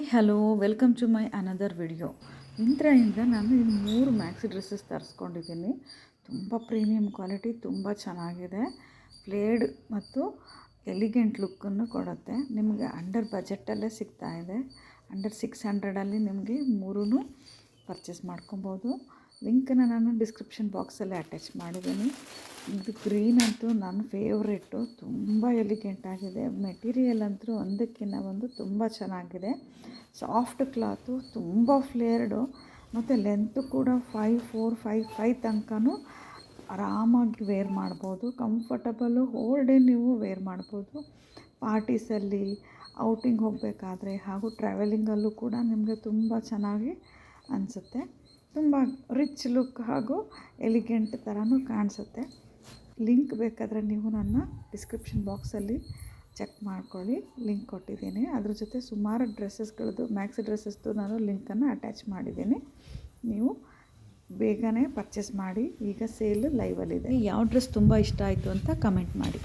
Hi hello welcome to my another video. ಮಿಂತ್ರಾಯಿಂದ ನಾನು ಇದು 3 ಮ್ಯಾಕ್ಸಿ ಡ್ರೆಸ್ಸಸ್ ತರಿಸ್ಕೊಂಡಿದ್ದೀನಿ. ತುಂಬ ಪ್ರೀಮಿಯಂ ಕ್ವಾಲಿಟಿ, ತುಂಬ ಚೆನ್ನಾಗಿದೆ. ಫ್ಲೇಡ್ ಮತ್ತು ಎಲಿಗೆಂಟ್ ಲುಕ್ಕನ್ನು ಕೊಡುತ್ತೆ. ನಿಮಗೆ ಅಂಡರ್ ಬಜೆಟಲ್ಲೇ ಸಿಗ್ತಾಯಿದೆ. ಅಂಡರ್ 600ಅಲ್ಲಿ ನಿಮಗೆ 3 ಪರ್ಚೇಸ್ ಮಾಡ್ಕೊಬೋದು. ಲಿಂಕನ್ನು ನಾನು ಡಿಸ್ಕ್ರಿಪ್ಷನ್ ಬಾಕ್ಸಲ್ಲಿ ಅಟ್ಯಾಚ್ ಮಾಡಿದ್ದೀನಿ. ಇದು ಗ್ರೀನ್ ಅಂತೂ ನನ್ನ ಫೇವ್ರೇಟು. ತುಂಬ ಎಲಿಗೆಂಟ್ ಆಗಿದೆ. ಮೆಟೀರಿಯಲ್ ಅಂತೂ ಒಂದಕ್ಕಿಂತ ಒಂದು ತುಂಬ ಚೆನ್ನಾಗಿದೆ. ಸಾಫ್ಟ್ ಕ್ಲಾತು, ತುಂಬ ಫ್ಲೇರ್ಡು ಮತ್ತು ಲೆಂತು ಕೂಡ 5'4", 5'5" ತನಕನೂ ಆರಾಮಾಗಿ ವೇರ್ ಮಾಡ್ಬೋದು. ಕಂಫರ್ಟಬಲ್ಲು, ಹೋಲ್ ಡೇ ನೀವು ವೇರ್ ಮಾಡ್ಬೋದು. ಪಾರ್ಟೀಸಲ್ಲಿ, ಔಟಿಂಗ್ ಹೋಗಬೇಕಾದ್ರೆ ಹಾಗೂ ಟ್ರಾವೆಲಿಂಗಲ್ಲೂ ಕೂಡ ನಿಮಗೆ ತುಂಬ ಚೆನ್ನಾಗಿ ಅನಿಸುತ್ತೆ. ತುಂಬ ರಿಚ್ ಲುಕ್ ಹಾಗೂ ಎಲಿಗೆಂಟ್ ಥರನೂ ಕಾಣಿಸುತ್ತೆ. ಲಿಂಕ್ ಬೇಕಾದರೆ ನೀವು ನನ್ನ ಡಿಸ್ಕ್ರಿಪ್ಷನ್ ಬಾಕ್ಸಲ್ಲಿ ಚೆಕ್ ಮಾಡ್ಕೊಳ್ಳಿ, ಲಿಂಕ್ ಕೊಟ್ಟಿದ್ದೀನಿ. ಅದ್ರ ಜೊತೆ ಸುಮಾರು ಡ್ರೆಸ್ಸಸ್ಗಳದ್ದು, ಮ್ಯಾಕ್ಸಿ ಡ್ರೆಸ್ಸಸ್ದು ನಾನು ಲಿಂಕನ್ನು ಅಟ್ಯಾಚ್ ಮಾಡಿದ್ದೀನಿ. ನೀವು ಬೇಗನೆ ಪರ್ಚೇಸ್ ಮಾಡಿ. ಈಗ ಸೇಲ್ ಲೈವಲ್ಲಿದೆ. ಯಾವ ಡ್ರೆಸ್ ತುಂಬ ಇಷ್ಟ ಆಯಿತು ಅಂತ ಕಮೆಂಟ್ ಮಾಡಿ.